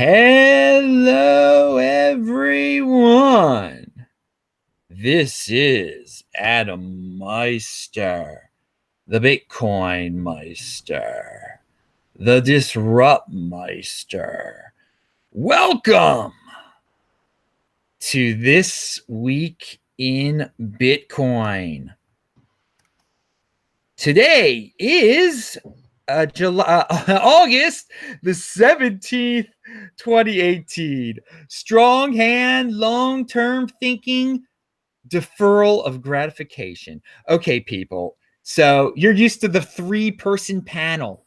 Hello, everyone. This is Adam Meister, the Bitcoin Meister, the Disrupt Meister. Welcome to This Week in Bitcoin. Today is August the 17th, 2018. Strong hand, long-term thinking, deferral of gratification. Okay, people. So you're used to the 3-person panel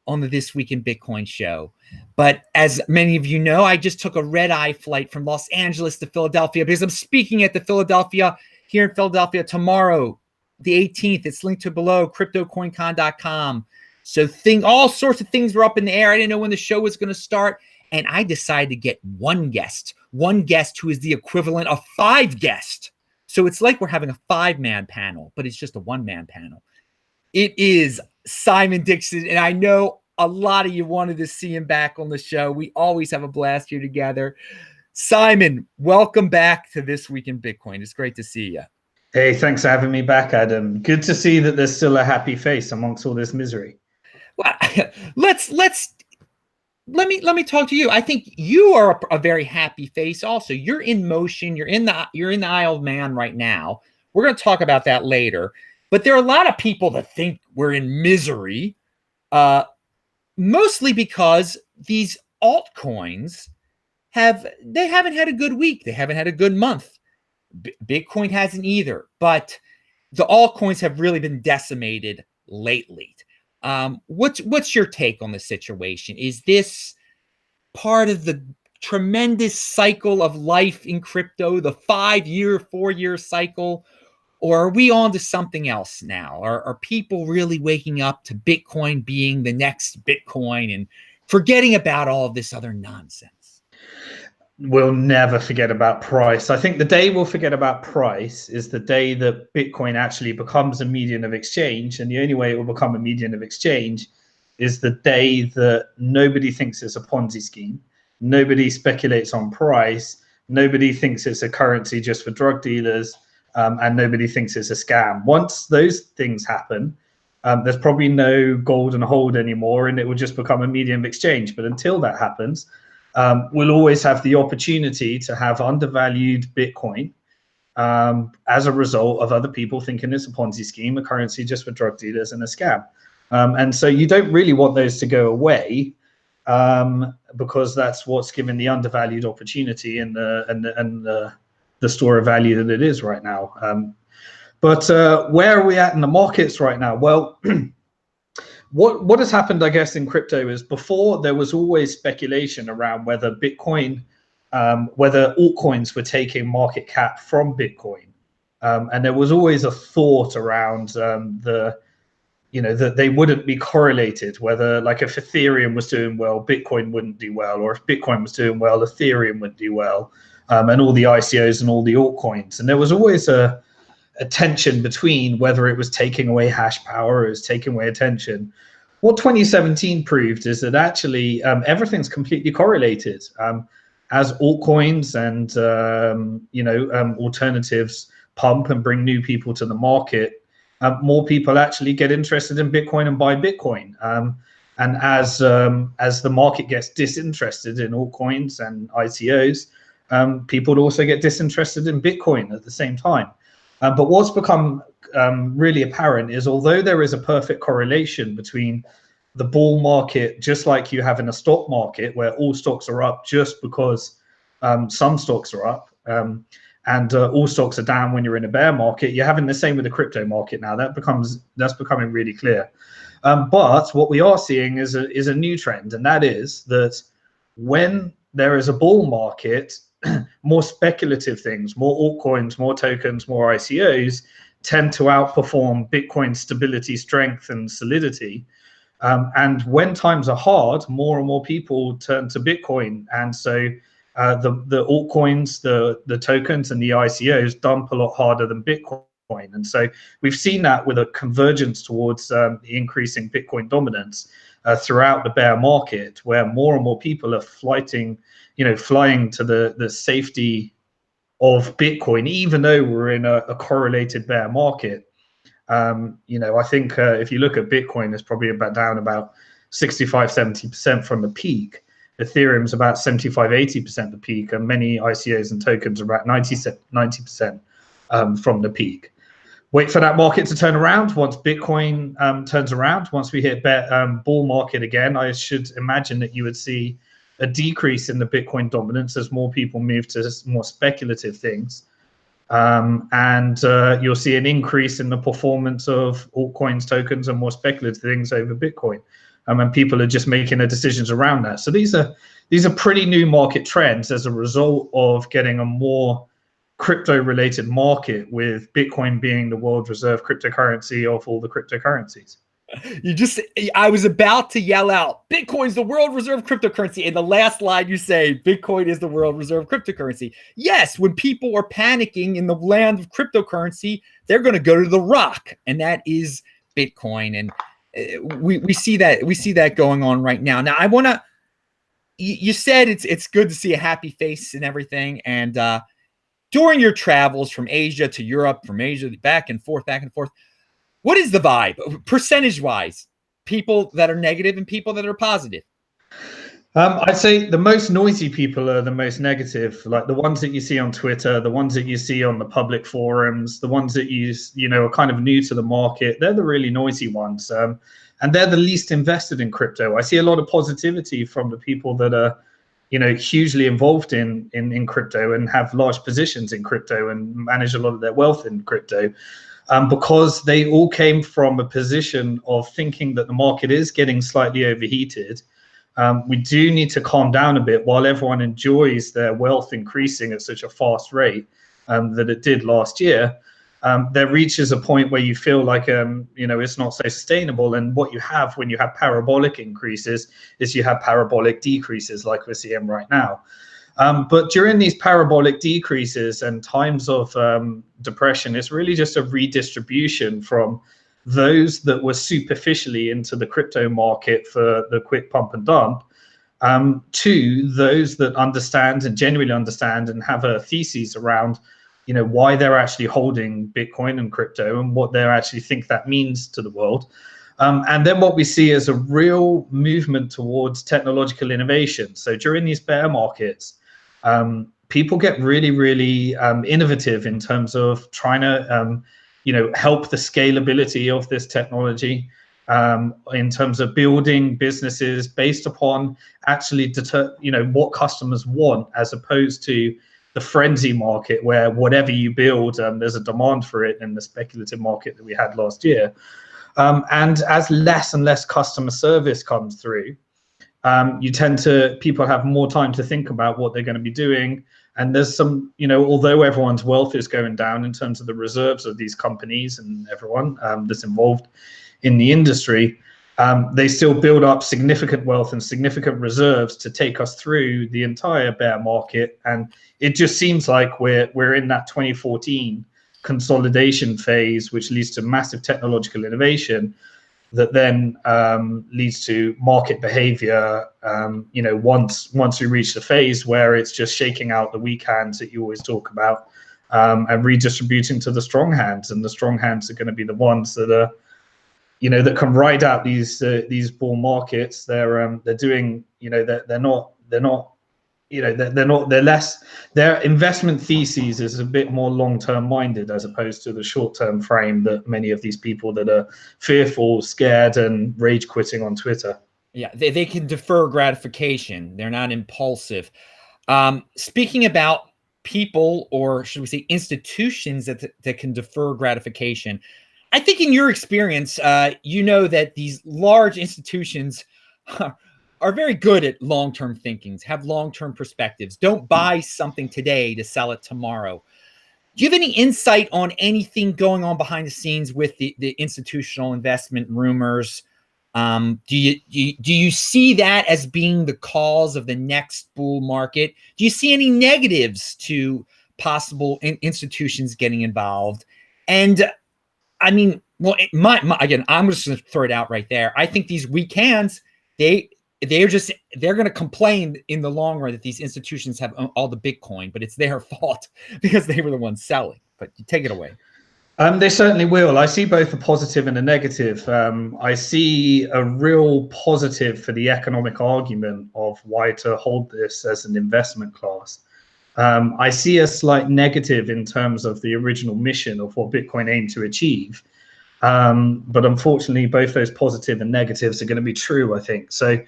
on the This Week in Bitcoin show. But as many of you know, I just took a red-eye flight from Los Angeles to Philadelphia because I'm speaking at the here in Philadelphia tomorrow, the 18th. It's linked to below, CryptoCoinCon.com. So all sorts of things were up in the air. I didn't know when the show was going to start. And I decided to get one guest who is the equivalent of 5 guests. So it's like we're having a 5-man panel, but it's just a 1-man panel. It is Simon Dixon. And I know a lot of you wanted to see him back on the show. We always have a blast here together. Simon, welcome back to This Week in Bitcoin. It's great to see you. Hey, thanks for having me back, Adam. Good to see that there's still a happy face amongst all this misery. Well, let me talk to you. I think you are a very happy face also. You're in motion. You're in the Isle of Man right now. We're going to talk about that later. But there are a lot of people that think we're in misery, mostly because these altcoins haven't had a good week. They haven't had a good month. Bitcoin hasn't either. But the altcoins have really been decimated lately. What's your take on the situation? Is this part of the tremendous cycle of life in crypto, the 5-year, 4-year cycle, or are we on to something else now? Are people really waking up to Bitcoin being the next Bitcoin and forgetting about all of this other nonsense? We'll never forget about price. I think the day we'll forget about price is the day that Bitcoin actually becomes a medium of exchange. And the only way it will become a medium of exchange is the day that nobody thinks it's a Ponzi scheme. Nobody speculates on price. Nobody thinks it's a currency just for drug dealers. And nobody thinks it's a scam. Once those things happen, there's probably no golden hold anymore, and it will just become a medium of exchange. But until that happens, we'll always have the opportunity to have undervalued Bitcoin as a result of other people thinking it's a Ponzi scheme, a currency just for drug dealers, and a scam. And so you don't really want those to go away because that's what's given the undervalued opportunity and the store of value that it is right now. But where are we at in the markets right now? Well, what has happened, I guess, in crypto is before there was always speculation around whether Bitcoin, whether altcoins were taking market cap from Bitcoin. And there was always a thought around that they wouldn't be correlated, whether like if Ethereum was doing well, Bitcoin wouldn't do well, or if Bitcoin was doing well, Ethereum wouldn't do well, and all the ICOs and all the altcoins. And there was always a tension between whether it was taking away hash power or it was taking away attention. What 2017 proved is that actually everything's completely correlated. As altcoins and alternatives pump and bring new people to the market, more people actually get interested in Bitcoin and buy Bitcoin. And as the market gets disinterested in altcoins and ICOs, people also get disinterested in Bitcoin at the same time. But what's become really apparent is although there is a perfect correlation between the bull market, just like you have in a stock market where all stocks are up just because some stocks are up, and all stocks are down when you're in a bear market, you're having the same with the crypto market now. That's becoming really clear. But what we are seeing is a new trend, and that is that when there is a bull market, more speculative things, more altcoins, more tokens, more ICOs tend to outperform Bitcoin's stability, strength, and solidity. And when times are hard, more and more people turn to Bitcoin. And so the altcoins, the tokens, and the ICOs dump a lot harder than Bitcoin. And so we've seen that with a convergence towards the increasing Bitcoin dominance. throughout the bear market, where more and more people are flying to the safety of Bitcoin, even though we're in a correlated bear market. I think if you look at Bitcoin, it's probably down about 65-70% from the peak. Ethereum's about 75-80% the peak, and many ICOs and tokens are about 90% from the peak. Wait for that market to turn around. Once Bitcoin turns around, once we hit bull market again, I should imagine that you would see a decrease in the Bitcoin dominance as more people move to more speculative things. And you'll see an increase in the performance of altcoins, tokens, and more speculative things over Bitcoin. And people are just making their decisions around that. So these are pretty new market trends as a result of getting a more crypto-related market, with Bitcoin being the world reserve cryptocurrency of all the cryptocurrencies. I was about to yell out, Bitcoin's the world reserve cryptocurrency. And the last line you say, Bitcoin is the world reserve cryptocurrency. Yes, when people are panicking in the land of cryptocurrency, they're going to go to the rock, and that is Bitcoin. And we see that going on right now. Now, I want to, you said it's good to see a happy face and everything. And during your travels from Asia to Europe, from Asia back and forth, what is the vibe, percentage-wise? People that are negative and people that are positive? I'd say the most noisy people are the most negative, like the ones that you see on Twitter, the ones that you see on the public forums, the ones that are kind of new to the market. They're the really noisy ones, and they're the least invested in crypto. I see a lot of positivity from the people that are, hugely involved in crypto and have large positions in crypto and manage a lot of their wealth in crypto. Because they all came from a position of thinking that the market is getting slightly overheated. We do need to calm down a bit while everyone enjoys their wealth increasing at such a fast rate that it did last year. There reaches a point where you feel like, it's not so sustainable. And what you have when you have parabolic increases is you have parabolic decreases like we're seeing right now. But during these parabolic decreases and times of depression, it's really just a redistribution from those that were superficially into the crypto market for the quick pump and dump to those that understand and genuinely understand and have a thesis around, why they're actually holding Bitcoin and crypto and what they actually think that means to the world. And then what we see is a real movement towards technological innovation. So during these bear markets, people get really, really innovative in terms of trying to, help the scalability of this technology, in terms of building businesses based upon actually what customers want, as opposed to the frenzy market where whatever you build, there's a demand for it in the speculative market that we had last year. And as less and less customer service comes through, people have more time to think about what they're going to be doing. And there's some, although everyone's wealth is going down in terms of the reserves of these companies and everyone that's involved in the industry, they still build up significant wealth and significant reserves to take us through the entire bear market. And it just seems like we're in that 2014 consolidation phase, which leads to massive technological innovation that then leads to market behavior. Once we reach the phase where it's just shaking out the weak hands that you always talk about, and redistributing to the strong hands, and the strong hands are going to be the ones that are, that can ride out these bull markets. They're doing, their investment theses is a bit more long-term minded as opposed to the short-term frame that many of these people that are fearful, scared, and rage quitting on Twitter. Yeah, they can defer gratification. They're not impulsive. Speaking about people, or should we say institutions that can defer gratification, I think in your experience, that these large institutions are very good at long-term thinkings, have long-term perspectives, don't buy something today to sell it tomorrow. Do you have any insight on anything going on behind the scenes with the institutional investment rumors? Do you see that as being the cause of the next bull market? Do you see any negatives to possible institutions getting involved? And I mean, well, again, I'm just going to throw it out right there. I think these weak hands they're going to complain in the long run that these institutions have all the Bitcoin, but it's their fault because they were the ones selling. But you take it away. They certainly will. I see both a positive and a negative. I see a real positive for the economic argument of why to hold this as an investment class. I see a slight negative in terms of the original mission of what Bitcoin aimed to achieve. But unfortunately, both those positive and negatives are going to be true, I think. So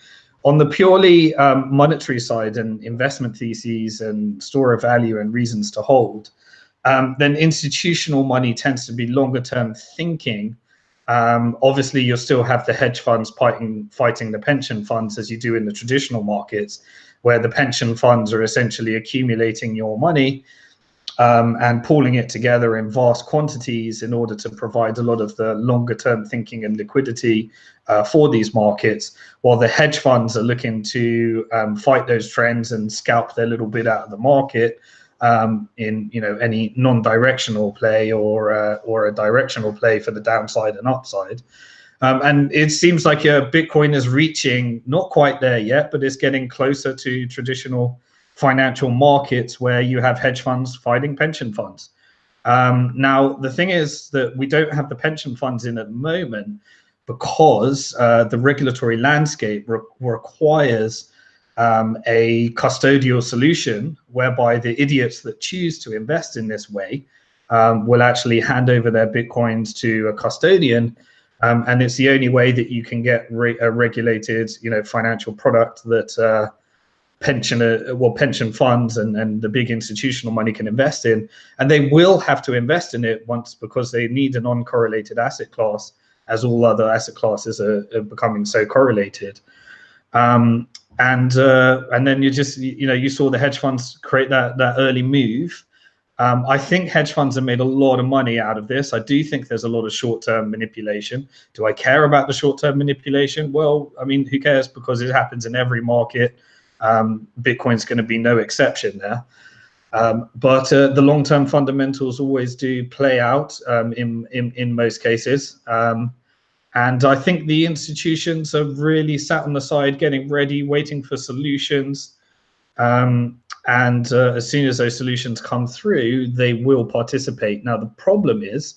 on the purely monetary side and investment theses and store of value and reasons to hold, then institutional money tends to be longer term thinking. Obviously, you'll still have the hedge funds fighting the pension funds as you do in the traditional markets, where the pension funds are essentially accumulating your money and pooling it together in vast quantities in order to provide a lot of the longer term thinking and liquidity for these markets, while the hedge funds are looking to fight those trends and scalp their little bit out of the market in any non-directional play or a directional play for the downside and upside. And it seems like Bitcoin is reaching, not quite there yet, but it's getting closer to traditional financial markets where you have hedge funds fighting pension funds. Now, the thing is that we don't have the pension funds in at the moment because the regulatory landscape requires a custodial solution whereby the idiots that choose to invest in this way will actually hand over their Bitcoins to a custodian. And it's the only way that you can get a regulated, financial product that pension funds and the big institutional money can invest in. And they will have to invest in it once, because they need a non-correlated asset class, as all other asset classes are becoming so correlated. And then you saw the hedge funds create that early move. I think hedge funds have made a lot of money out of this. I do think there's a lot of short-term manipulation. Do I care about the short-term manipulation? Well, I mean, who cares? Because it happens in every market. Bitcoin's going to be no exception there. But the long-term fundamentals always do play out in most cases. And I think the institutions are really sat on the side, getting ready, waiting for solutions. And as soon as those solutions come through, they will participate. Now, the problem is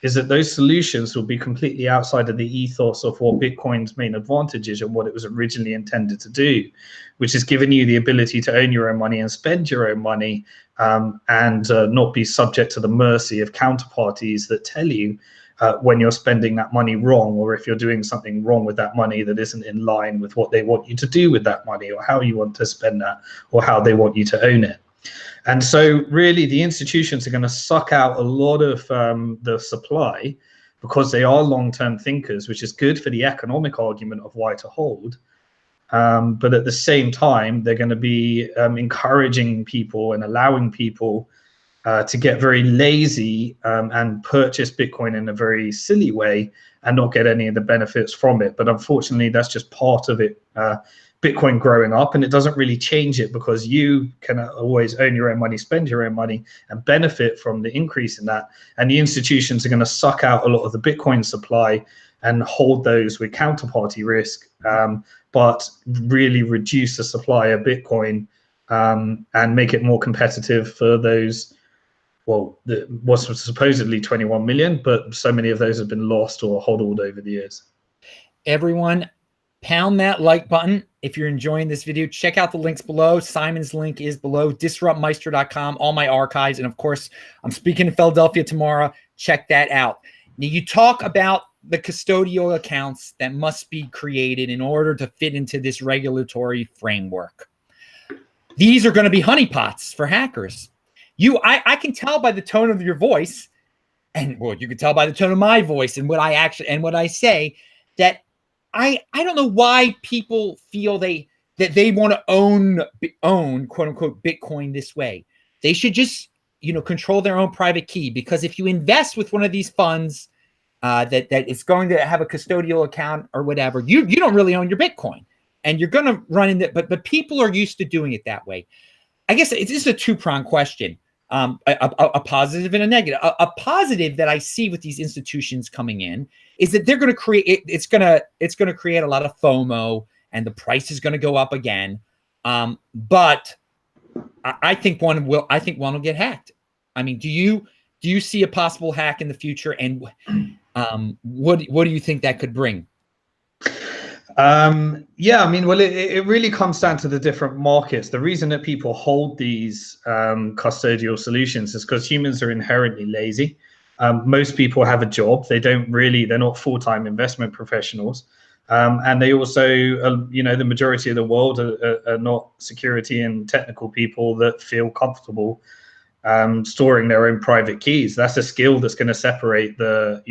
that those solutions will be completely outside of the ethos of what Bitcoin's main advantage is and what it was originally intended to do, which is giving you the ability to own your own money and spend your own money, and not be subject to the mercy of counterparties that tell you when you're spending that money wrong, or if you're doing something wrong with that money that isn't in line with what they want you to do with that money, or how you want to spend that, or how they want you to own it. And so really the institutions are going to suck out a lot of the supply, because they are long-term thinkers, which is good for the economic argument of why to hold. But at the same time, they're going to be encouraging people and allowing people to get very lazy and purchase Bitcoin in a very silly way and not get any of the benefits from it. But unfortunately, that's just part of it. Bitcoin growing up, and it doesn't really change it, because you can always own your own money, spend your own money, and benefit from the increase in that. And the institutions are going to suck out a lot of the Bitcoin supply and hold those with counterparty risk, but really reduce the supply of Bitcoin and make it more competitive for those. Well, was supposedly 21 million, but so many of those have been lost or hodled over the years. Everyone, pound that like button if you're enjoying this video. Check out the links below. Simon's link is below, disruptmeister.com, all my archives. And of course, I'm speaking in Philadelphia tomorrow. Check that out. Now, you talk about the custodial accounts that must be created in order to fit into this regulatory framework. These are going to be honeypots for hackers. I can tell by the tone of your voice, and well, you can tell by the tone of my voice and what I say, that I don't know why people feel that they want to own quote unquote Bitcoin this way. They should just control their own private key, because if you invest with one of these funds that is going to have a custodial account or whatever, you don't really own your Bitcoin, and you're going to run into. But people are used to doing it that way. I guess it's just a two-pronged question. A positive and a negative. A positive that I see with these institutions coming in is that they're going to create. It's going to create a lot of FOMO and the price is going to go up again. But I think one will get hacked. I mean, do you see a possible hack in the future? And what do you think that could bring? Yeah, I mean, well, it really comes down to the different markets. The reason that people hold these custodial solutions is because humans are inherently lazy. Most people have a job. They're not full-time investment professionals. And they also, the majority of the world are not security and technical people that feel comfortable storing their own private keys. That's a skill that's going to separate the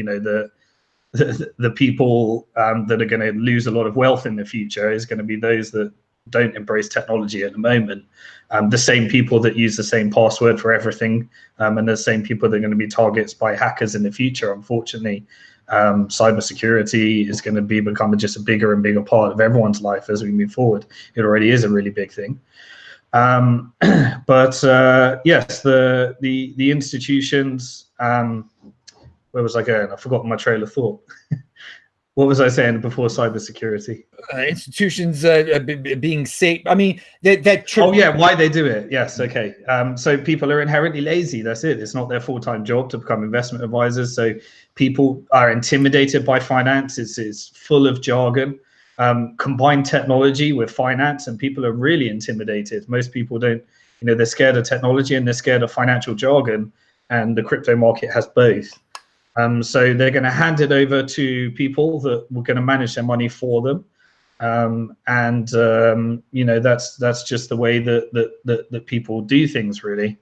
people that are going to lose a lot of wealth in the future is going to be those that don't embrace technology at the moment. The same people that use the same password for everything, and the same people that are going to be targets by hackers in the future. Unfortunately, cybersecurity is going to become just a bigger and bigger part of everyone's life as we move forward. It already is a really big thing. But yes, the institutions. Where was I going? I've forgotten my trail of thought. What was I saying before cybersecurity? Institutions being safe. I mean, oh yeah, why they do it? Yes, okay. So people are inherently lazy. That's it. It's not their full-time job to become investment advisors. So people are intimidated by finance. It's full of jargon. Combine technology with finance, and people are really intimidated. Most people don't. They're scared of technology and they're scared of financial jargon, and the crypto market has both. So they're going to hand it over to people that were going to manage their money for them, and that's just the way that people do things, really.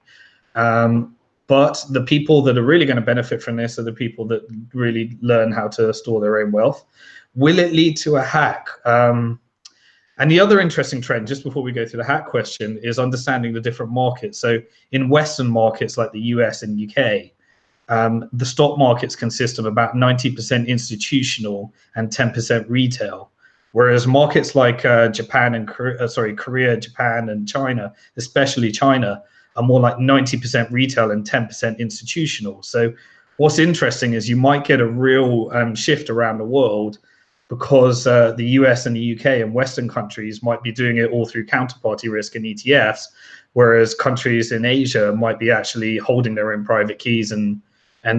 But the people that are really going to benefit from this are the people that really learn how to store their own wealth. Will it lead to a hack? And the other interesting trend, just before we go to the hack question, is understanding the different markets. So in Western markets like the US and UK. The stock markets consist of about 90% institutional and 10% retail, whereas markets like Japan and Korea, Japan and China, especially China, are more like 90% retail and 10% institutional. So what's interesting is you might get a real shift around the world because the US and the UK and Western countries might be doing it all through counterparty risk and ETFs, whereas countries in Asia might be actually holding their own private keys and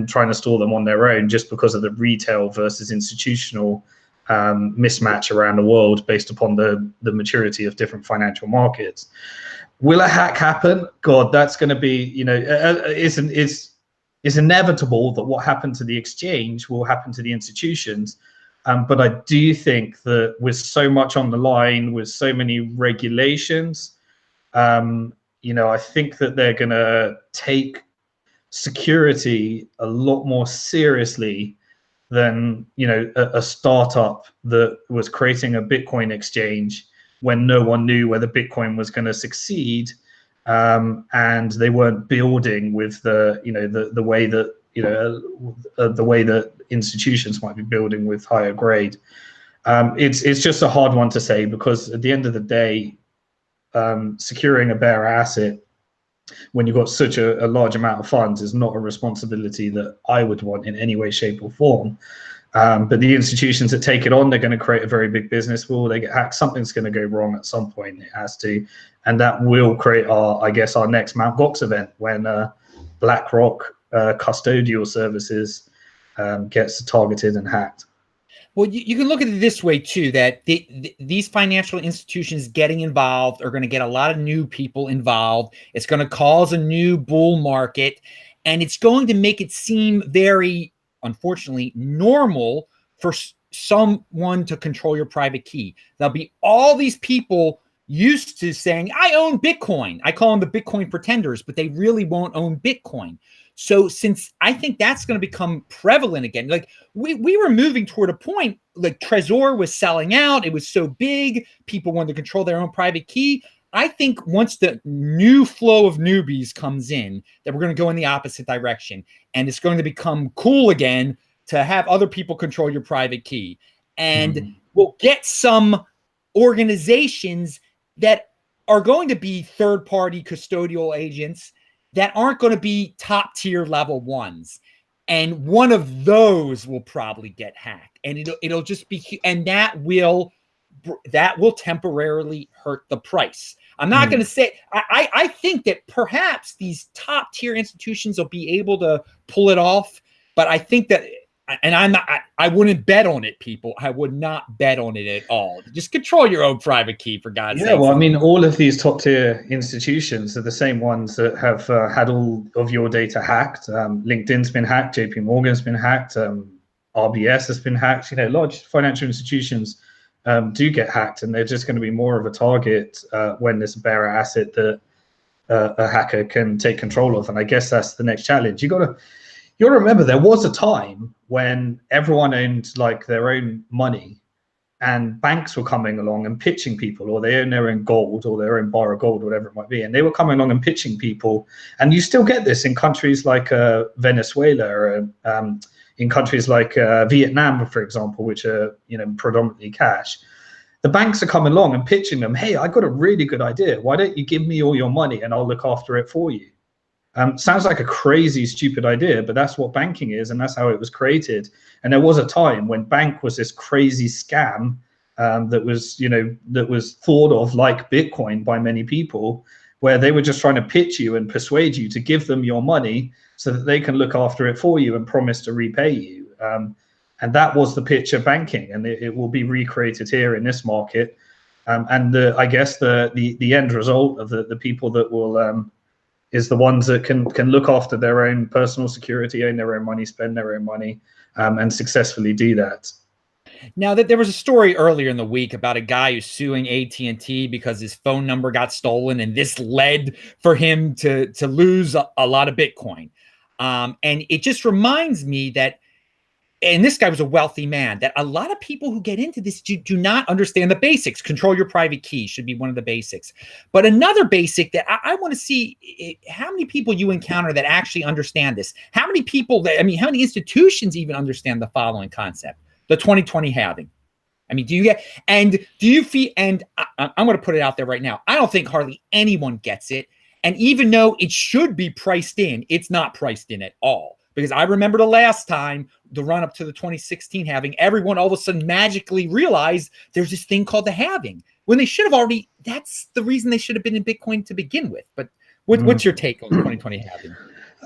trying to store them on their own just because of the retail versus institutional mismatch around the world based upon the maturity of different financial markets. Will a hack happen? God, that's going to be, it's inevitable that what happened to the exchange will happen to the institutions. But I do think that with so much on the line, with so many regulations, I think that they're going to take security a lot more seriously than a startup that was creating a Bitcoin exchange when no one knew whether Bitcoin was going to succeed, and they weren't building with the way that the way that institutions might be building with higher grade. It's just a hard one to say, because at the end of the day, securing a bearer asset when you've got such a large amount of funds is not a responsibility that I would want in any way, shape or form. But the institutions that take it on, they're going to create a very big business. Will they get hacked? Something's going to go wrong at some point. It has to. And that will create our next Mt. Gox event when BlackRock custodial services gets targeted and hacked. Well, you can look at it this way too, that these financial institutions getting involved are going to get a lot of new people involved. It's going to cause a new bull market, and it's going to make it seem very, unfortunately, normal for someone to control your private key. There'll be all these people used to saying, I own Bitcoin. I call them the Bitcoin pretenders, but they really won't own Bitcoin. So since I think that's going to become prevalent again, like we were moving toward a point, like Trezor was selling out. It was so big. People wanted to control their own private key. I think once the new flow of newbies comes in, that we're going to go in the opposite direction. And it's going to become cool again to have other people control your private key. And we'll get some organizations that are going to be third-party custodial agents that aren't going to be top tier level ones. And one of those will probably get hacked. And it'll just be, and that will that will temporarily hurt the price. I'm not going to say, I think that perhaps these top tier institutions will be able to pull it off, but I think that, and I wouldn't bet on it, people. I would not bet on it at all. Just control your own private key, for God's sake. Yeah, well, I mean, all of these top tier institutions are the same ones that have had all of your data hacked. LinkedIn's been hacked, JP Morgan's been hacked, RBS has been hacked. You know, large financial institutions do get hacked, and they're just going to be more of a target when there's a bearer asset that a hacker can take control of. And I guess that's the next challenge. You got to remember, there was a time when everyone owned like their own money, and banks were coming along and pitching people, or they own their own gold or their own bar of gold, whatever it might be, and they were coming along and pitching people. And you still get this in countries like Venezuela, or in countries like Vietnam, for example, which are, you know, predominantly cash. The banks are coming along and pitching them, hey, I got a really good idea. Why don't you give me all your money and I'll look after it for you? Sounds like a crazy, stupid idea, but that's what banking is, and that's how it was created. And there was a time when bank was this crazy scam that was thought of like Bitcoin by many people, where they were just trying to pitch you and persuade you to give them your money so that they can look after it for you and promise to repay you. And that was the pitch of banking, and it will be recreated here in this market. And I guess the end result of the people that will is the ones that can look after their own personal security, own their own money, spend their own money, and successfully do that. Now, that there was a story earlier in the week about a guy who's suing AT&T because his phone number got stolen, and this led for him to lose a lot of Bitcoin. And it just reminds me that, and this guy was a wealthy man, that a lot of people who get into this do not understand the basics. Control your private key should be one of the basics. But another basic that I want to see, how many people you encounter that actually understand this? How many people how many institutions even understand the following concept, the 2020 halving? I mean, do you feel, and I'm going to put it out there right now, I don't think hardly anyone gets it. And even though it should be priced in, it's not priced in at all. Because I remember the last time, the run up to the 2016 halving, everyone all of a sudden magically realized there's this thing called the halving, when they should have already, that's the reason they should have been in Bitcoin to begin with. But what's your take on the 2020 halving?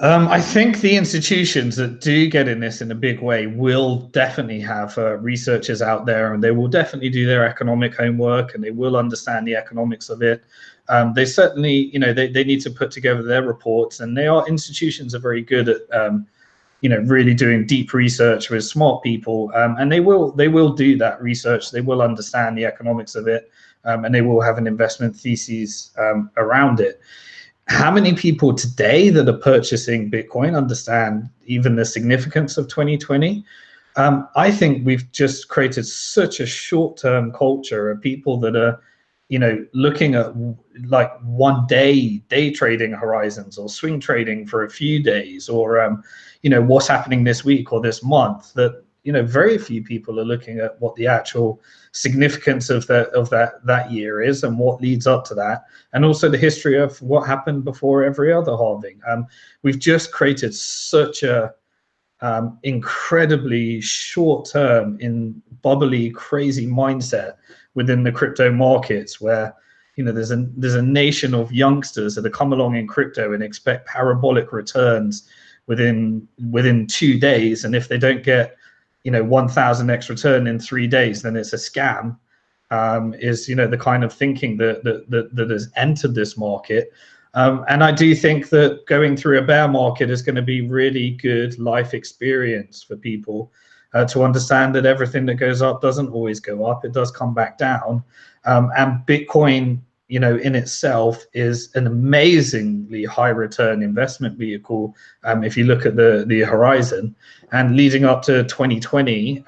I think the institutions that do get in this in a big way will definitely have researchers out there, and they will definitely do their economic homework, and they will understand the economics of it. They certainly, they need to put together their reports, and institutions are very good at, really doing deep research with smart people, and they will do that research. They will understand the economics of it, and they will have an investment thesis around it. How many people today that are purchasing Bitcoin understand even the significance of 2020? I think we've just created such a short-term culture of people that are, looking at like one day trading horizons, or swing trading for a few days, or, what's happening this week or this month, that, very few people are looking at what the actual significance of that year is, and what leads up to that, and also the history of what happened before every other halving. We've just created such a incredibly short-term, bubbly, crazy mindset within the crypto markets, where there's a nation of youngsters that have come along in crypto and expect parabolic returns within 2 days, and if they don't get 1,000x return in 3 days, then it's a scam. Is the kind of thinking that has entered this market. And I do think that going through a bear market is going to be really good life experience for people, to understand that everything that goes up doesn't always go up. It does come back down. And Bitcoin, in itself is an amazingly high return investment vehicle. If you look at the horizon, and leading up to 2020,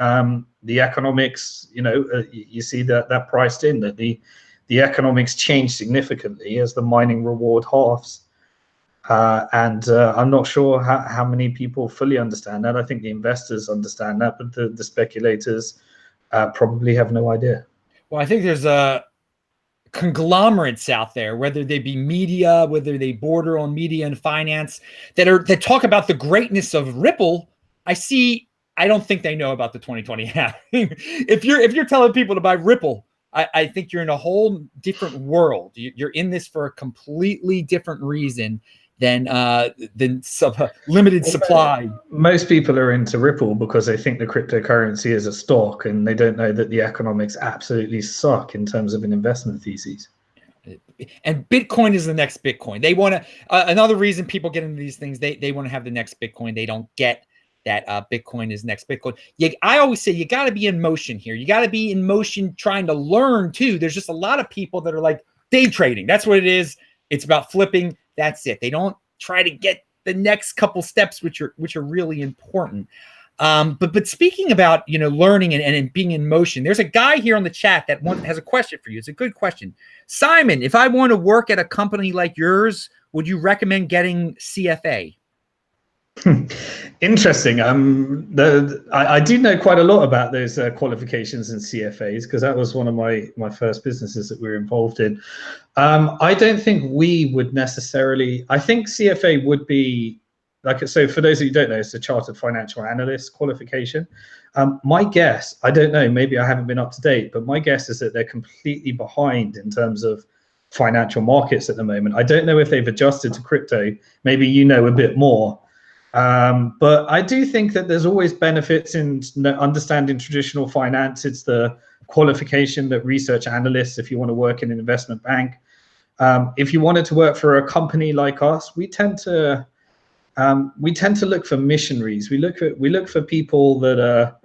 the economics, you see that priced in, that the economics change significantly as the mining reward halves. And I'm not sure how many people fully understand that. I think the investors understand that, but the speculators probably have no idea. Well, I think there's conglomerates out there, whether they be media, whether they border on media and finance, that talk about the greatness of Ripple. I don't think they know about the 2020 halving. If you're telling people to buy Ripple, I think you're in a whole different world. You're in this for a completely different reason than limited supply. Most people are into Ripple because they think the cryptocurrency is a stock, and they don't know that the economics absolutely suck in terms of an investment thesis. And Bitcoin is the next Bitcoin. They want to, another reason people get into these things, they want to have the next Bitcoin. They don't get that Bitcoin is next Bitcoin. I always say you got to be in motion here. You got to be in motion trying to learn too. There's just a lot of people that are like day trading. That's what it is. It's about flipping. That's it. They don't try to get the next couple steps, which are really important. But speaking about, learning and being in motion, there's a guy here on the chat that has a question for you. It's a good question. Simon, if I want to work at a company like yours, would you recommend getting CFA? Interesting. I do know quite a lot about those qualifications and CFAs, because that was one of my first businesses that we were involved in. I don't think we would necessarily. I think CFA would be so. For those of you who don't know, it's a Chartered Financial Analyst qualification. My guess, I don't know, maybe I haven't been up to date, but my guess is that they're completely behind in terms of financial markets at the moment. I don't know if they've adjusted to crypto. Maybe you know a bit more. But I do think that there's always benefits in understanding traditional finance. It's the qualification that research analysts, if you want to work in an investment bank, if you wanted to work for a company like us, we tend to look for missionaries. We look for people that are,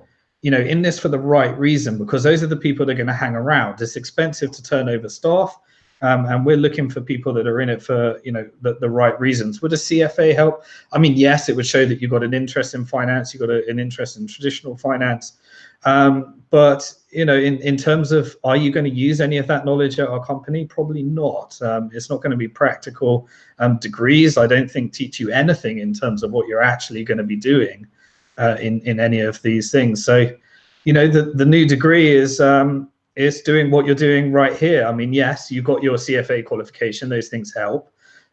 in this for the right reason, because those are the people that are going to hang around. It's expensive to turn over staff. And we're looking for people that are in it for, the right reasons. Would a CFA help? I mean, yes, it would show that you've got an interest in finance, you've got an interest in traditional finance. But, in terms of, are you going to use any of that knowledge at our company? Probably not. It's not going to be practical. Degrees, I don't think, teach you anything in terms of what you're actually going to be doing in any of these things. So, the new degree is doing what you're doing right here. I mean, yes, you've got your CFA qualification, those things help,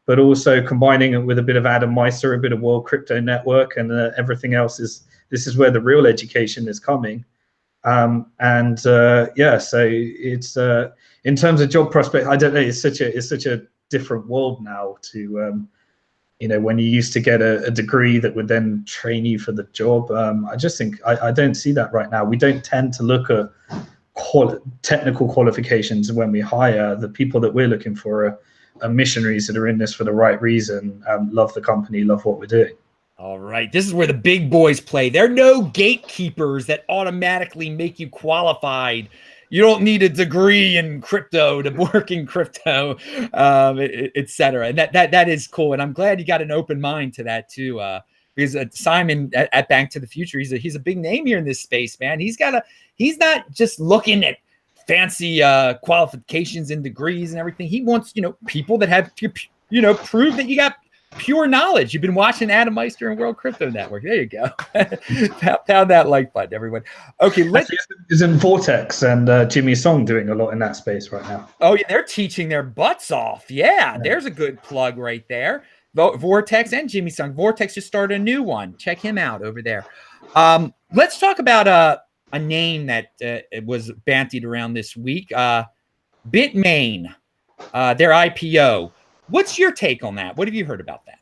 but also combining it with a bit of Adam Meister, a bit of World Crypto Network, and everything else this is where the real education is coming. So it's in terms of job prospect, I don't know, it's such a different world now to when you used to get a degree that would then train you for the job. I just think I don't see that right now. We don't tend to look at technical qualifications when we hire. The people that we're looking for are missionaries that are in this for the right reason, love the company, love what we're doing. All right, this is where the big boys play. There are no gatekeepers that automatically make you qualified. You don't need a degree in crypto to work in crypto, et cetera. And that is cool. And I'm glad you got an open mind to that too. Because Simon at Bank to the Future, he's a big name here in this space, man. He's not just looking at fancy qualifications and degrees and everything. He wants, people that have, prove that you got pure knowledge. You've been watching Adam Meister and World Crypto Network. There you go. Pound that like button, everyone. Okay, isn't Vortex and Jimmy Song doing a lot in that space right now? Oh yeah, they're teaching their butts off. Yeah, there's a good plug right there. Vortex and Jimmy Sung. Vortex just started a new one. Check him out over there. Let's talk about a name that was bantied around this week. Bitmain, their IPO. What's your take on that? What have you heard about that?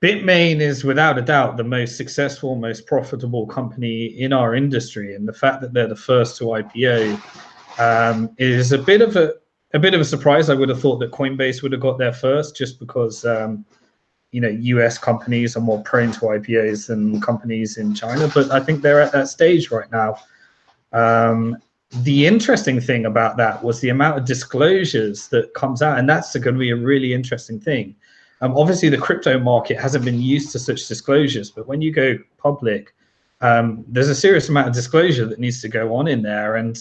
Bitmain is without a doubt the most successful, most profitable company in our industry, and the fact that they're the first to IPO is a bit of a surprise. I would have thought that Coinbase would have got there first, just because US companies are more prone to IPOs than companies in China. But I think they're at that stage right now. The interesting thing about that was the amount of disclosures that comes out, and that's going to be a really interesting thing. Obviously, the crypto market hasn't been used to such disclosures, but when you go public, there's a serious amount of disclosure that needs to go on in there. And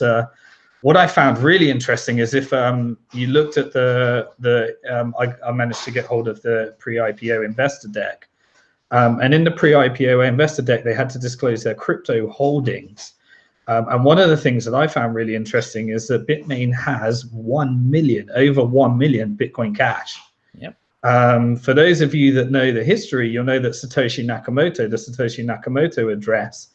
what I found really interesting is if you looked at I managed to get hold of the pre-IPO investor deck. And in the pre-IPO investor deck, they had to disclose their crypto holdings. And one of the things that I found really interesting is that Bitmain has over 1 million Bitcoin Cash. Yep. For those of you that know the history, you'll know that the Satoshi Nakamoto address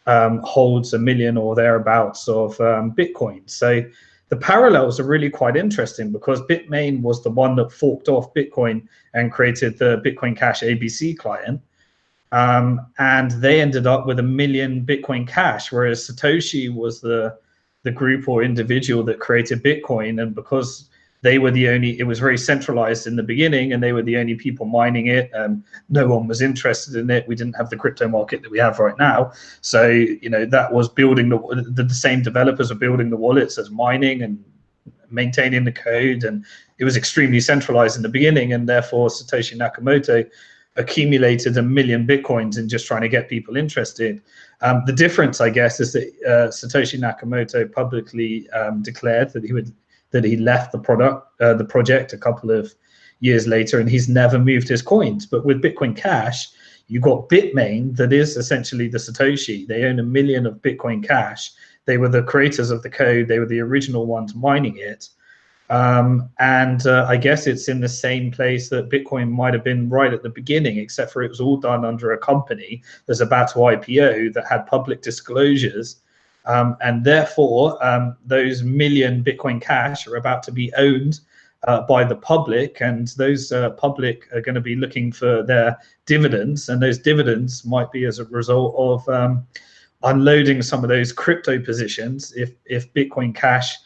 holds 1 million or thereabouts of Bitcoin. So the parallels are really quite interesting, because Bitmain was the one that forked off Bitcoin and created the Bitcoin Cash ABC client. And they ended up with 1 million Bitcoin Cash, whereas Satoshi was the group or individual that created Bitcoin. And because they were the only, it was very centralized in the beginning, and they were the only people mining it. No one was interested in it. We didn't have the crypto market that we have right now. So, you know, that was building the same developers are building the wallets as mining and maintaining the code. And it was extremely centralized in the beginning. And therefore, Satoshi Nakamoto accumulated 1 million Bitcoins in just trying to get people interested. The difference, I guess, is that Satoshi Nakamoto publicly declared that he left the project a couple of years later, and he's never moved his coins. But with Bitcoin Cash, you got Bitmain, that is essentially the Satoshi. They own 1 million of Bitcoin Cash. They were the creators of the code. They were the original ones mining it. I guess it's in the same place that Bitcoin might have been right at the beginning, except for it was all done under a company that's about to IPO that had public disclosures. And therefore, those 1 million Bitcoin Cash are about to be owned by the public, and those public are going to be looking for their dividends, and those dividends might be as a result of unloading some of those crypto positions if Bitcoin Cash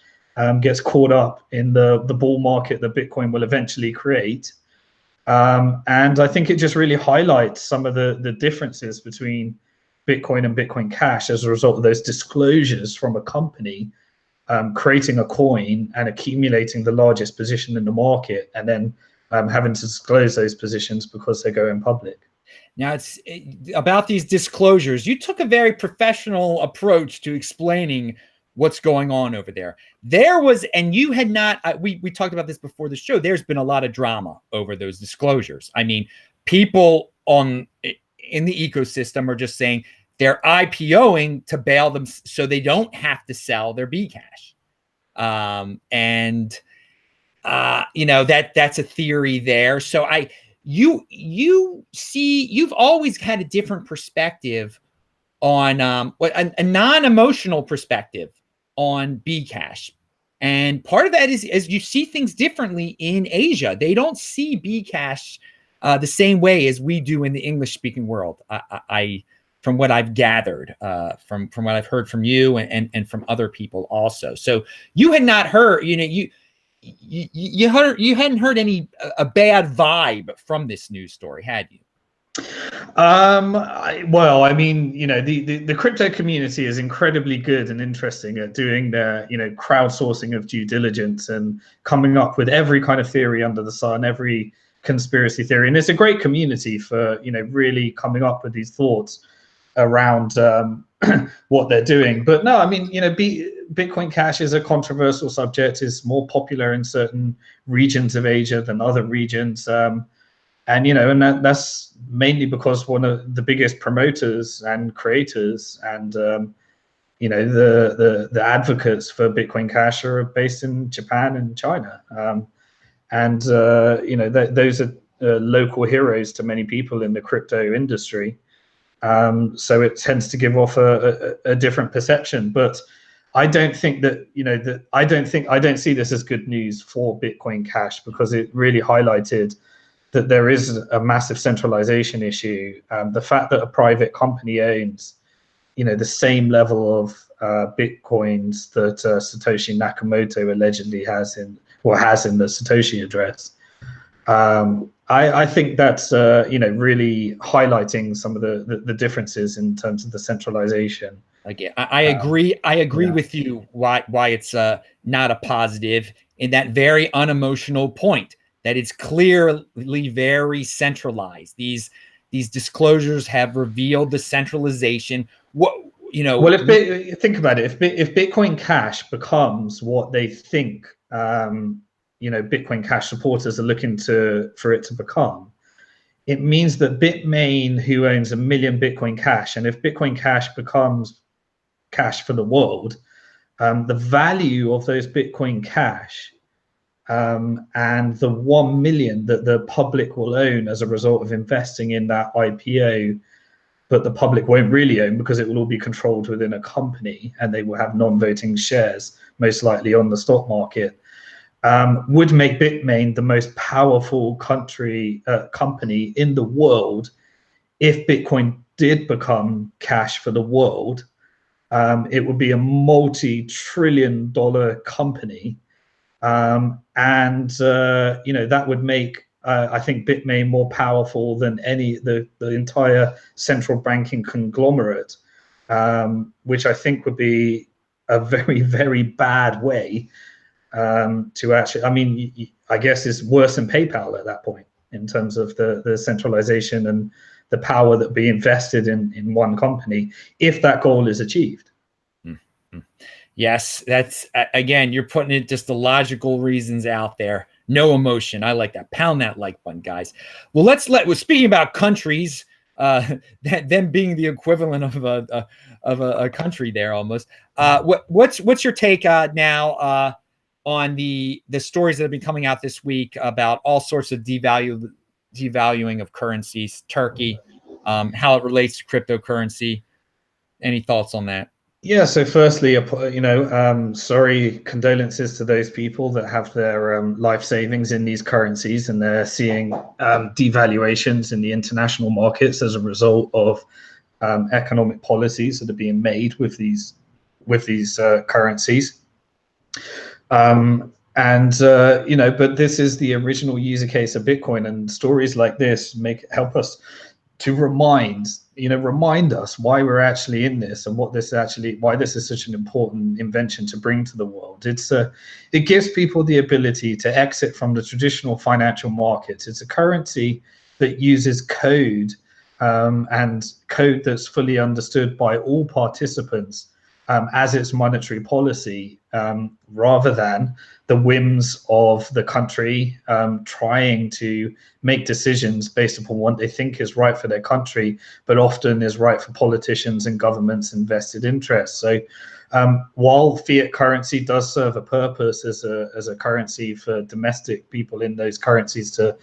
gets caught up in the bull market that Bitcoin will eventually create. And I think it just really highlights some of the differences between Bitcoin and Bitcoin Cash as a result of those disclosures from a company creating a coin and accumulating the largest position in the market, and then having to disclose those positions because they go in public. Now, it's about these disclosures. You took a very professional approach to explaining what's going on over there. There was, and you had not, we talked about this before the show, there's been a lot of drama over those disclosures. I mean, people in the ecosystem are just saying they're IPOing to bail them so they don't have to sell their Bcash. You know, that's a theory there. So you see, you've always had a different perspective on a non-emotional perspective on Bcash. And part of that is you see things differently in Asia. They don't see Bcash the same way as we do in the English-speaking world. I from what I've gathered, from what I've heard from you and from other people also. So you had not heard, you know, you hadn't heard any a bad vibe from this news story, had you? Well, I mean, you know, the crypto community is incredibly good and interesting at doing their, you know, crowdsourcing of due diligence and coming up with every kind of theory under the sun, every conspiracy theory. And it's a great community for, you know, really coming up with these thoughts around what they're doing. But no, I mean, you know, Bitcoin Cash is a controversial subject, is more popular in certain regions of Asia than other regions. And, you know, and that's mainly because one of the biggest promoters and creators and, you know, the advocates for Bitcoin Cash are based in Japan and China. You know, those are local heroes to many people in the crypto industry. So it tends to give off a different perception. But I don't think that, you know, I don't see this as good news for Bitcoin Cash, because it really highlighted that there is a massive centralization issue. The fact that a private company owns, you know, the same level of Bitcoins that Satoshi Nakamoto allegedly has in the Satoshi address. I think that's, you know, really highlighting some of the differences in terms of the centralization. Again, I agree. I agree with you. Why it's not a positive in that very unemotional point, that it's clearly very centralized. These disclosures have revealed the centralization. What, you know? Well, think about it, if Bitcoin Cash becomes what they think, you know, Bitcoin Cash supporters are looking for it to become, it means that Bitmain, who owns 1 million Bitcoin Cash, and if Bitcoin Cash becomes cash for the world, the value of those Bitcoin Cash and the 1 million that the public will own as a result of investing in that IPO but the public won't really own because it will all be controlled within a company, and they will have non-voting shares, most likely on the stock market, would make Bitmain the most powerful company in the world. If Bitcoin did become cash for the world, it would be a multi-trillion-dollar company, and that would make I think Bitmain more powerful than the entire central banking conglomerate, which I think would be a very, very bad way to actually. I mean, I guess it's worse than PayPal at that point in terms of the centralization and the power that be invested in one company if that goal is achieved. Yes, that's again, you're putting it just the logical reasons out there. No emotion. I like that. Pound that like button, guys. Well, we're speaking about countries, them being the equivalent of a country there almost. What's your take now on the stories that have been coming out this week about all sorts of devaluing of currencies, Turkey, how it relates to cryptocurrency? Any thoughts on that? Yeah, so firstly, sorry, condolences to those people that have their life savings in these currencies, and they're seeing devaluations in the international markets as a result of economic policies that are being made with these currencies. But this is the original user case of Bitcoin, and stories like this help us to remind us why we're actually in this and why this is such an important invention to bring to the world. It gives people the ability to exit from the traditional financial markets. It's a currency that uses code, and code that's fully understood by all participants as its monetary policy, rather than the whims of the country trying to make decisions based upon what they think is right for their country, but often is right for politicians and governments' invested interests. So while fiat currency does serve a purpose as a currency for domestic people in those currencies to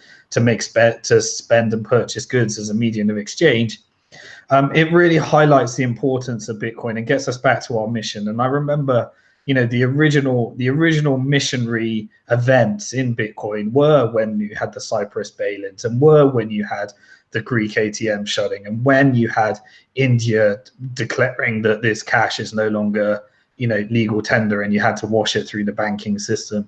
spend and purchase goods as a medium of exchange, it really highlights the importance of Bitcoin and gets us back to our mission. And I remember, the original missionary events in Bitcoin were when you had the Cyprus bail-ins, and were when you had the Greek ATM shutting, and when you had India declaring that this cash is no longer, legal tender, and you had to wash it through the banking system.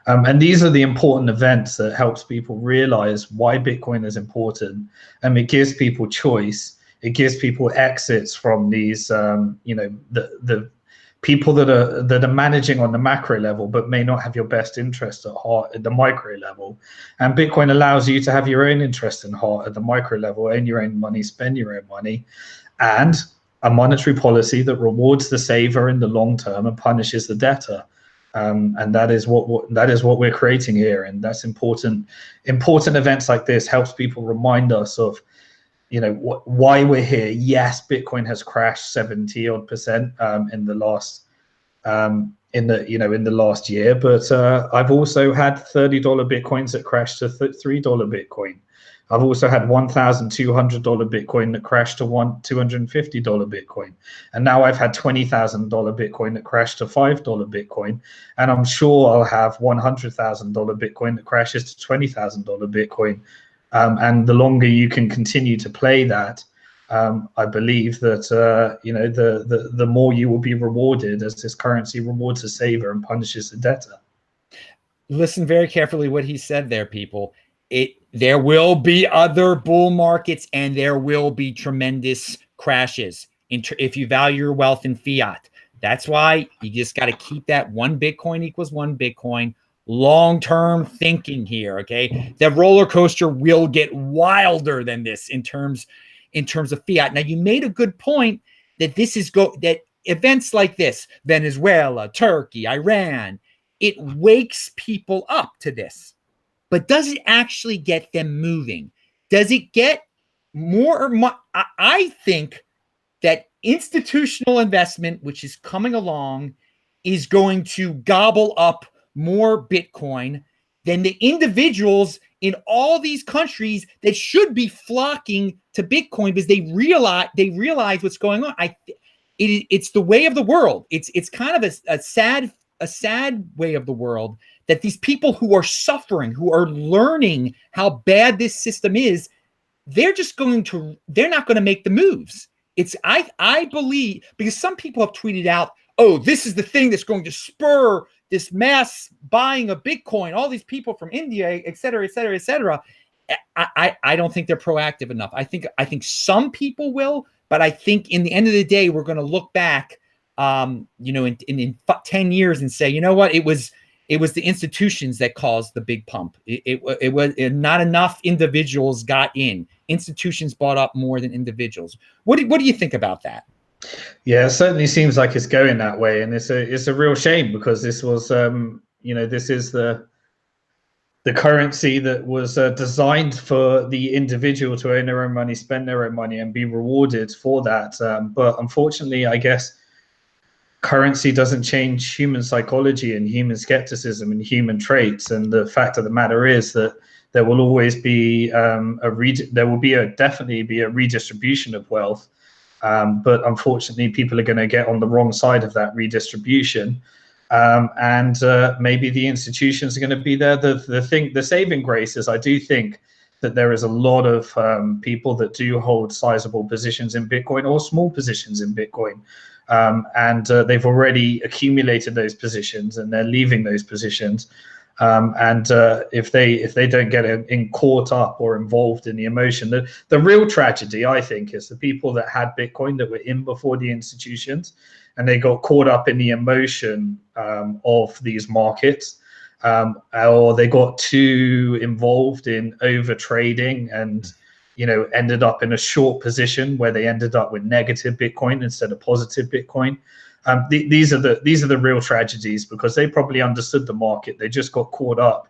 And these are the important events that helps people realize why Bitcoin is important, and it gives people choice. It gives people exits from these, the people that are managing on the macro level, but may not have your best interest at heart at the micro level. And Bitcoin allows you to have your own interest in heart at the micro level, own your own money, spend your own money, and a monetary policy that rewards the saver in the long term and punishes the debtor. And that is what we're creating here, and that's important. Important events like this helps people remind us of, why we're here. Yes, Bitcoin has crashed 70 odd percent in the last year, but I've also had $30 Bitcoins that crashed to $3 Bitcoin. I've also had $1,200 Bitcoin that crashed to $250 Bitcoin, and now I've had $20,000 Bitcoin that crashed to $5 Bitcoin, and I'm sure I'll have $100,000 Bitcoin that crashes to $20,000 Bitcoin. And the longer you can continue to play that, I believe that the more you will be rewarded, as this currency rewards the saver and punishes the debtor. Listen very carefully what he said there, people. There will be other bull markets, and there will be tremendous crashes if you value your wealth in fiat. That's why you just got to keep that one Bitcoin equals one Bitcoin. Long-term thinking here, okay? The roller coaster will get wilder than this in terms of fiat. Now, you made a good point that that events like this, Venezuela, Turkey, Iran, it wakes people up to this. But does it actually get them moving? Does it get more? I think that institutional investment, which is coming along, is going to gobble up more Bitcoin than the individuals in all these countries that should be flocking to Bitcoin because they realize what's going on. It's the way of the world. It's kind of a sad way of the world that these people who are suffering, who are learning how bad this system is, they're not going to make the moves. I believe, because some people have tweeted out, oh, this is the thing that's going to spur this mass buying of Bitcoin, all these people from India, et cetera, et cetera, et cetera. I don't think they're proactive enough. I think some people will, but I think in the end of the day, we're going to look back, in 10 years and say, you know what, it was the institutions that caused the big pump. It was not enough individuals got in. Institutions bought up more than individuals. What do you think about that? Yeah, it certainly seems like it's going that way, and it's a real shame because this was this is the currency that was designed for the individual to own their own money, spend their own money, and be rewarded for that. But unfortunately, I guess currency doesn't change human psychology and human skepticism and human traits. And the fact of the matter is that there will always be definitely be a redistribution of wealth. But unfortunately, people are going to get on the wrong side of that redistribution. And maybe the institutions are going to be there. The saving grace is I do think that there is a lot of people that do hold sizable positions in Bitcoin or small positions in Bitcoin. And they've already accumulated those positions and they're leaving those positions. And if they don't get caught up or involved in the emotion, the real tragedy, I think, is the people that had Bitcoin that were in before the institutions, and they got caught up in the emotion of these markets, or they got too involved in over trading and ended up in a short position where they ended up with negative Bitcoin instead of positive Bitcoin. These are the real tragedies because they probably understood the market. They just got caught up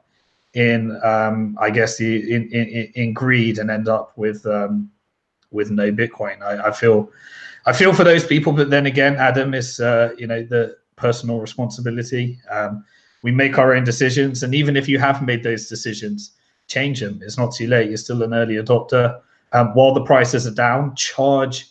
in, I guess, in greed and end up with no Bitcoin. I feel for those people, but then again, Adam, is the personal responsibility. We make our own decisions, and even if you have made those decisions, change them. It's not too late. You're still an early adopter. While the prices are down, charge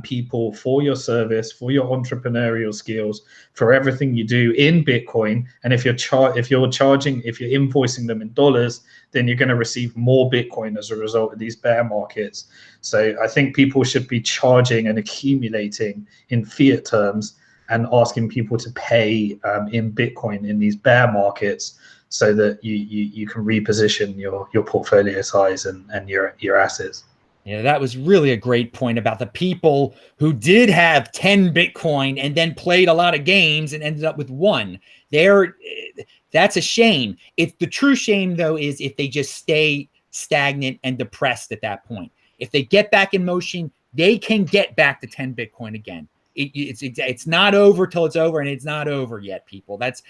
people for your service, for your entrepreneurial skills, for everything you do in Bitcoin. And if you're invoicing them in dollars, then you're going to receive more Bitcoin as a result of these bear markets. So I think people should be charging and accumulating in fiat terms and asking people to pay in Bitcoin in these bear markets, so that you can reposition your portfolio size and your assets. Yeah, that was really a great point about the people who did have 10 Bitcoin and then played a lot of games and ended up with one. That's a shame. The true shame, though, is if they just stay stagnant and depressed at that point. If they get back in motion, they can get back to 10 Bitcoin again. It's not over till it's over, and it's not over yet, people. That's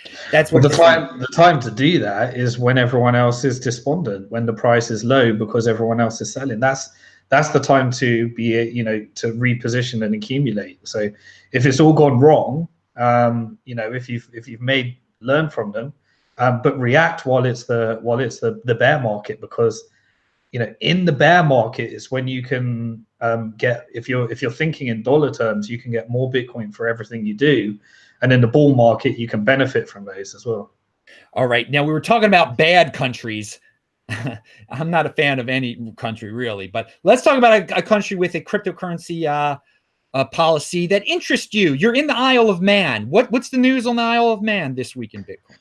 what the time to do that is when everyone else is despondent, when the price is low because everyone else is selling. That's the time to be, to reposition and accumulate. So if it's all gone wrong, if you've learn from them, but react while it's the bear market, because in the bear market is when you can get, if you're thinking in dollar terms, you can get more Bitcoin for everything you do, and in the bull market you can benefit from those as well. All right, now we were talking about bad countries. I'm not a fan of any country really, but let's talk about a country with a cryptocurrency policy that interests you. You're in the Isle of Man. What's the news on the Isle of Man this week in Bitcoin?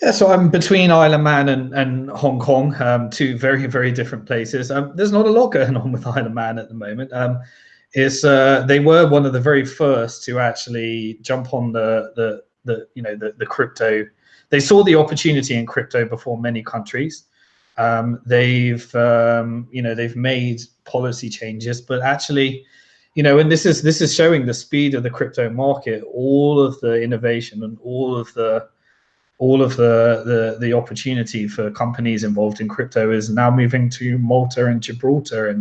Yeah, so I'm between Isle of Man and Hong Kong, two very, very different places. There's not a lot going on with Isle of Man at the moment. They were one of the very first to actually jump on the crypto. They saw the opportunity in crypto before many countries. They've made policy changes, but actually, and this is showing the speed of the crypto market. All of the innovation and all of the opportunity for companies involved in crypto is now moving to Malta and Gibraltar,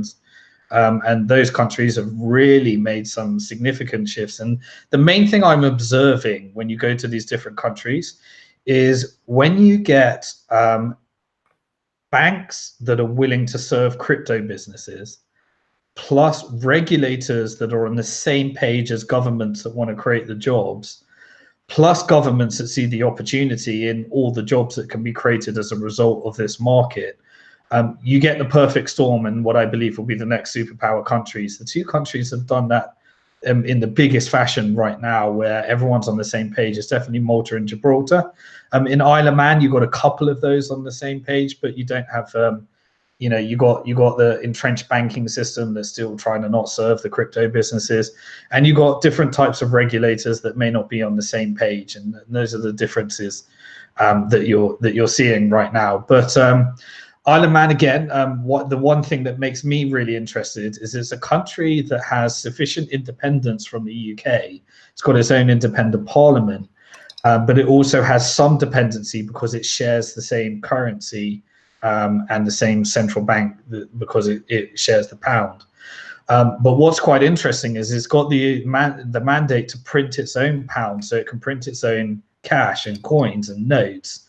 and those countries have really made some significant shifts. And the main thing I'm observing when you go to these different countries is when you get banks that are willing to serve crypto businesses, plus regulators that are on the same page as governments that want to create the jobs, plus governments that see the opportunity in all the jobs that can be created as a result of this market. You get the perfect storm and what I believe will be the next superpower countries. The two countries have done that in the biggest fashion right now, where everyone's on the same page. It's definitely Malta and Gibraltar. In Isle of Man, you've got a couple of those on the same page, but you don't have, you got the entrenched banking system that's still trying to not serve the crypto businesses, and you got different types of regulators that may not be on the same page, and those are the differences that you're seeing right now. But Isle of Man, again, the one thing that makes me really interested is it's a country that has sufficient independence from the UK. It's got its own independent parliament, but it also has some dependency because it shares the same currency and the same central bank because it shares the pound. But what's quite interesting is it's got the mandate to print its own pound, so it can print its own cash and coins and notes.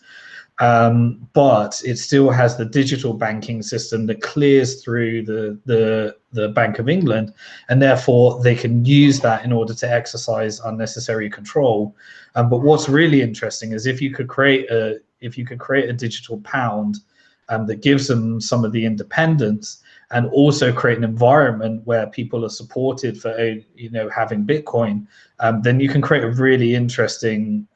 But it still has the digital banking system that clears through the Bank of England, and therefore they can use that in order to exercise unnecessary control. But what's really interesting is if you could create a digital pound that gives them some of the independence, and also create an environment where people are supported for having Bitcoin, then you can create a really interesting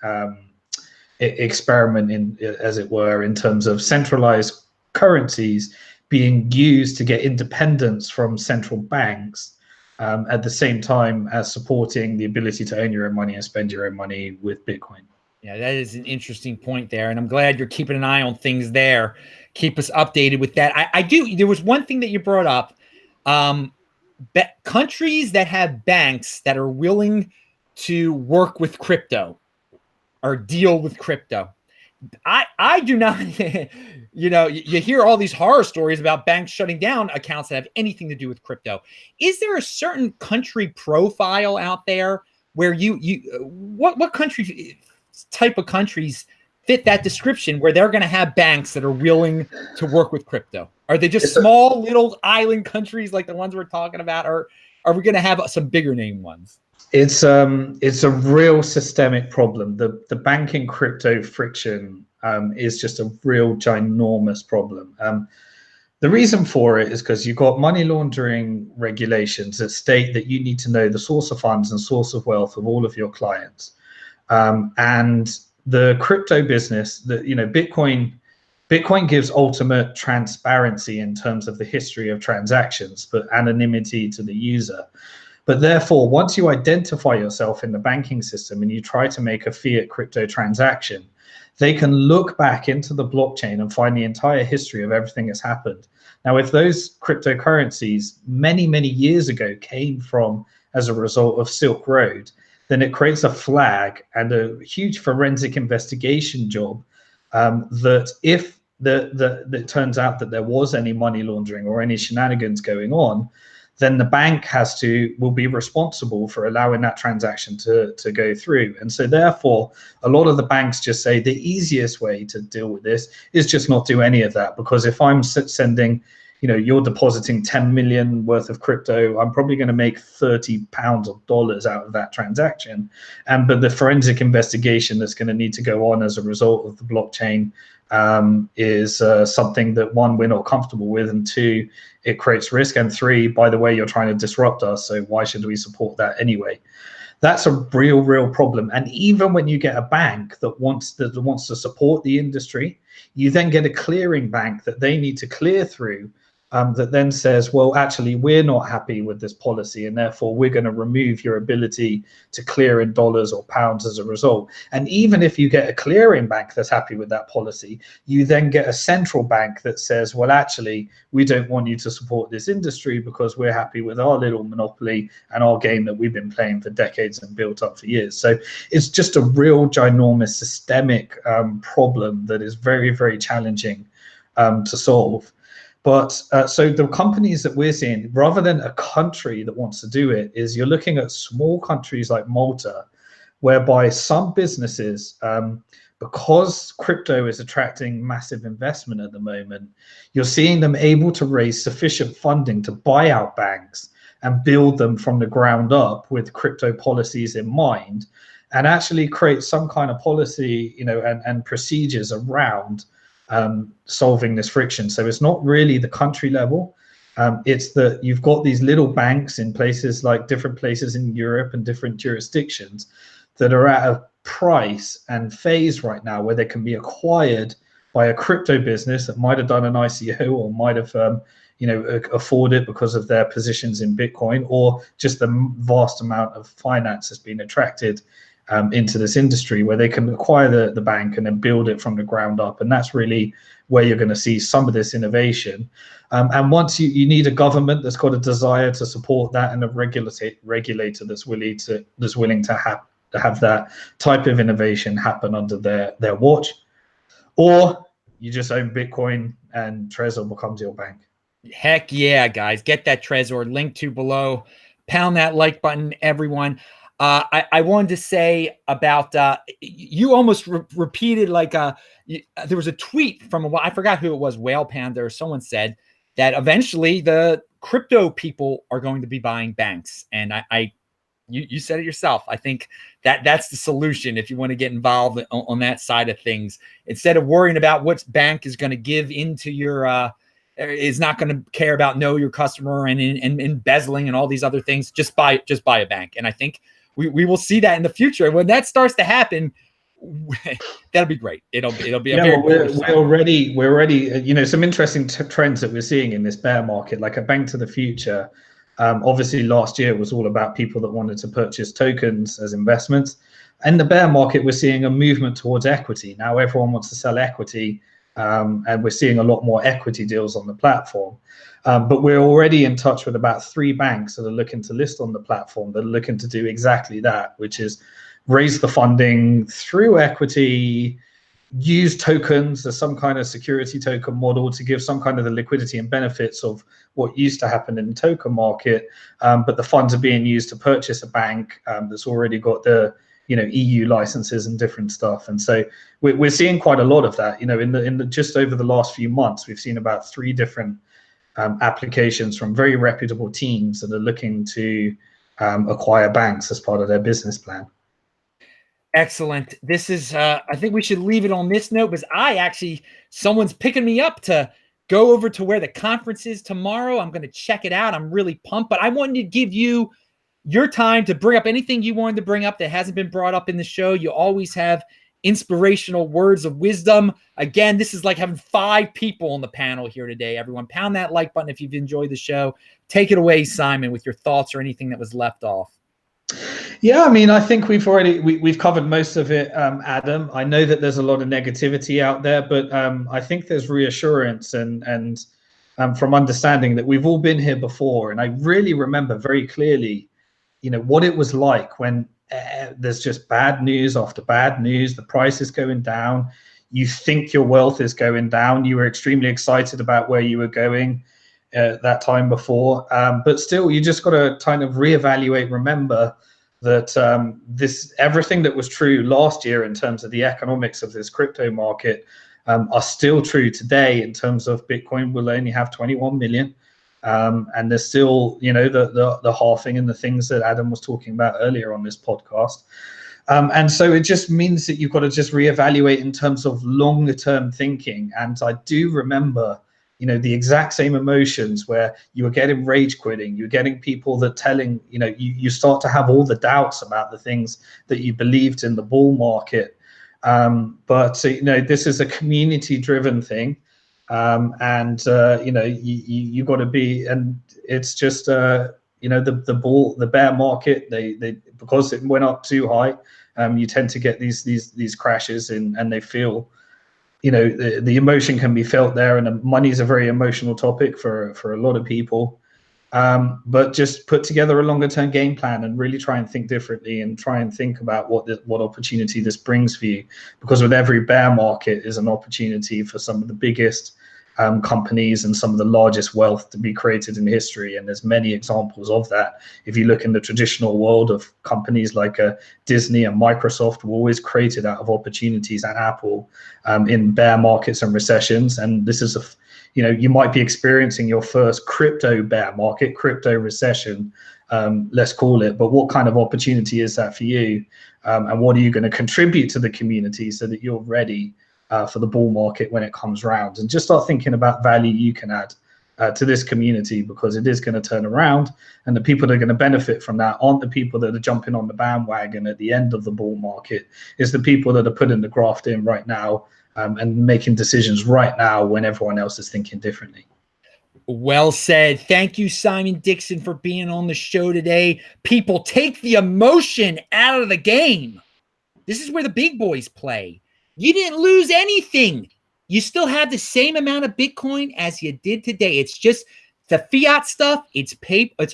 experiment, as it were, in terms of centralized currencies being used to get independence from central banks, at the same time as supporting the ability to own your own money and spend your own money with Bitcoin. Yeah, that is an interesting point there, and I'm glad you're keeping an eye on things there. Keep us updated with that. I do. There was one thing that you brought up. Countries that have banks that are willing to work with crypto or deal with crypto. I do not, you hear all these horror stories about banks shutting down accounts that have anything to do with crypto. Is there a certain country profile out there where what country type of countries fit that description where they're going to have banks that are willing to work with crypto? Are they just small little island countries like the ones we're talking about, or are we going to have some bigger name ones? It's a real systemic problem. The banking crypto friction is just a real ginormous problem. The reason for it is because you've got money laundering regulations that state that you need to know the source of funds and source of wealth of all of your clients. And the crypto business, Bitcoin gives ultimate transparency in terms of the history of transactions, but anonymity to the user. But therefore, once you identify yourself in the banking system and you try to make a fiat crypto transaction, they can look back into the blockchain and find the entire history of everything that's happened. Now, if those cryptocurrencies many, many years ago came from as a result of Silk Road, then it creates a flag and a huge forensic investigation job that if it turns out that there was any money laundering or any shenanigans going on, then the bank will be responsible for allowing that transaction to go through. And so therefore, a lot of the banks just say the easiest way to deal with this is just not do any of that. Because if I'm sending, you're depositing 10 million worth of crypto, I'm probably going to make 30 pounds or dollars out of that transaction. But the forensic investigation that's going to need to go on as a result of the blockchain is something that, one, we're not comfortable with, and two, it creates risk, and three, by the way, you're trying to disrupt us, so why should we support that anyway? That's a real problem. And even when you get a bank that wants to support the industry, you then get a clearing bank that they need to clear through, that then says, well, actually, we're not happy with this policy, and therefore we're going to remove your ability to clear in dollars or pounds as a result. And even if you get a clearing bank that's happy with that policy, you then get a central bank that says, well, actually, we don't want you to support this industry because we're happy with our little monopoly and our game that we've been playing for decades and built up for years. So it's just a real ginormous systemic problem that is very, very challenging to solve. But so the companies that we're seeing, rather than a country that wants to do it, is you're looking at small countries like Malta, whereby some businesses, because crypto is attracting massive investment at the moment, you're seeing them able to raise sufficient funding to buy out banks and build them from the ground up with crypto policies in mind, and actually create some kind of policy, and procedures around solving this friction. So it's not really the country level. It's that you've got these little banks in places like different places in Europe and different jurisdictions that are at a price and phase right now where they can be acquired by a crypto business that might have done an ICO or might have afford it because of their positions in Bitcoin, or just the vast amount of finance has been attracted into this industry where they can acquire the bank and then build it from the ground up. And that's really where you're going to see some of this innovation. And once you need a government that's got a desire to support that, and a regulator that's willing to have that type of innovation happen under their watch, or you just own Bitcoin and Trezor becomes your bank. Heck yeah, guys. Get that Trezor, link to below. Pound that like button, everyone. I wanted to say about, you almost repeated there was a tweet from I forgot who it was, Whale Panda or someone said that eventually the crypto people are going to be buying banks. And you said it yourself. I think that's the solution if you want to get involved on that side of things. Instead of worrying about what bank is going to give into your is not going to care about know your customer and embezzling and all these other things, just buy a bank. And I think we will see that in the future. When that starts to happen, that'll be great. It'll be we're already some interesting trends that we're seeing in this bear market, like a bank to the future. Obviously last year was all about people that wanted to purchase tokens as investments. In the bear market, we're seeing a movement towards equity. Now everyone wants to sell equity, and we're seeing a lot more equity deals on the platform. But we're already in touch with about 3 banks that are looking to list on the platform, that are looking to do exactly that, which is raise the funding through equity, use tokens as some kind of security token model to give some kind of the liquidity and benefits of what used to happen in the token market. But the funds are being used to purchase a bank that's already got the EU licenses and different stuff. And so we're seeing quite a lot of that. In the just over the last few months, we've seen about 3 different applications from very reputable teams that are looking to acquire banks as part of their business plan. Excellent. This is, I think we should leave it on this note, because someone's picking me up to go over to where the conference is tomorrow. I'm going to check it out. I'm really pumped, but I wanted to give you your time to bring up anything you wanted to bring up that hasn't been brought up in the show. You always have inspirational words of wisdom. Again, this is like having 5 people on the panel here today. Everyone, pound that like button if you've enjoyed the show. Take it away, Simon, with your thoughts or anything that was left off. Yeah, I mean, I think we've covered most of it, Adam. I know that there's a lot of negativity out there, but I think there's reassurance and from understanding that we've all been here before. And I really remember very clearly, what it was like when there's just bad news after bad news. The price is going down. You think your wealth is going down. You were extremely excited about where you were going that time before. But still, you just got to kind of reevaluate, remember that everything that was true last year in terms of the economics of this crypto market are still true today in terms of Bitcoin will only have 21 million. And there's still, the halving and the things that Adam was talking about earlier on this podcast. And so it just means that you've got to just reevaluate in terms of longer term thinking. And I do remember, the exact same emotions where you were getting rage quitting, you're getting people that telling, you start to have all the doubts about the things that you believed in the bull market. But this is a community driven thing. And you got to be, and it's just the bear market, they because it went up too high, you tend to get these crashes and they feel, the emotion can be felt there, and money is a very emotional topic for a lot of people. But just put together a longer term game plan and really try and think differently and try and think about what opportunity this brings for you, because with every bear market is an opportunity for some of the biggest companies and some of the largest wealth to be created in history. And there's many examples of that. If you look in the traditional world of companies like Disney and Microsoft, were always created out of opportunities, and Apple in bear markets and recessions. And this is you might be experiencing your first crypto bear market, crypto recession, let's call it. But what kind of opportunity is that for you? And what are you going to contribute to the community so that you're ready for the bull market when it comes around? And just start thinking about value you can add to this community, because it is going to turn around, and the people that are going to benefit from that aren't the people that are jumping on the bandwagon at the end of the bull market. It's the people that are putting the graft in right now and making decisions right now when everyone else is thinking differently. Well said. Thank you, Simon Dixon, for being on the show today. People, take the emotion out of the game. This is where the big boys play. You didn't lose anything. You still have the same amount of Bitcoin as you did today. It's just the fiat stuff. It's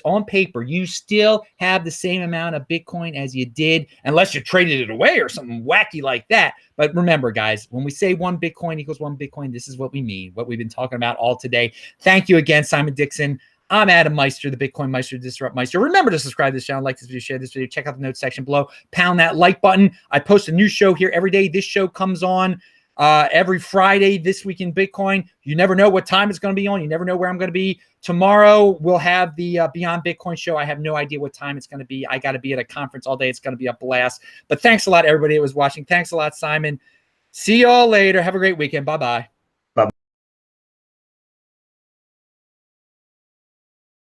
on paper. You still have the same amount of Bitcoin as you did, unless you traded it away or something wacky like that. But remember, guys, when we say 1 Bitcoin equals 1 Bitcoin, this is what we mean, what we've been talking about all today. Thank you again, Simon Dixon. I'm Adam Meister, the Bitcoin Meister, Disrupt Meister. Remember to subscribe to this channel, like this video, share this video, check out the notes section below, pound that like button. I post a new show here every day. This show comes on every Friday, This Week in Bitcoin. You never know what time it's going to be on. You never know where I'm going to be. Tomorrow, we'll have the Beyond Bitcoin show. I have no idea what time it's going to be. I got to be at a conference all day. It's going to be a blast. But thanks a lot, everybody that was watching. Thanks a lot, Simon. See y'all later. Have a great weekend. Bye-bye.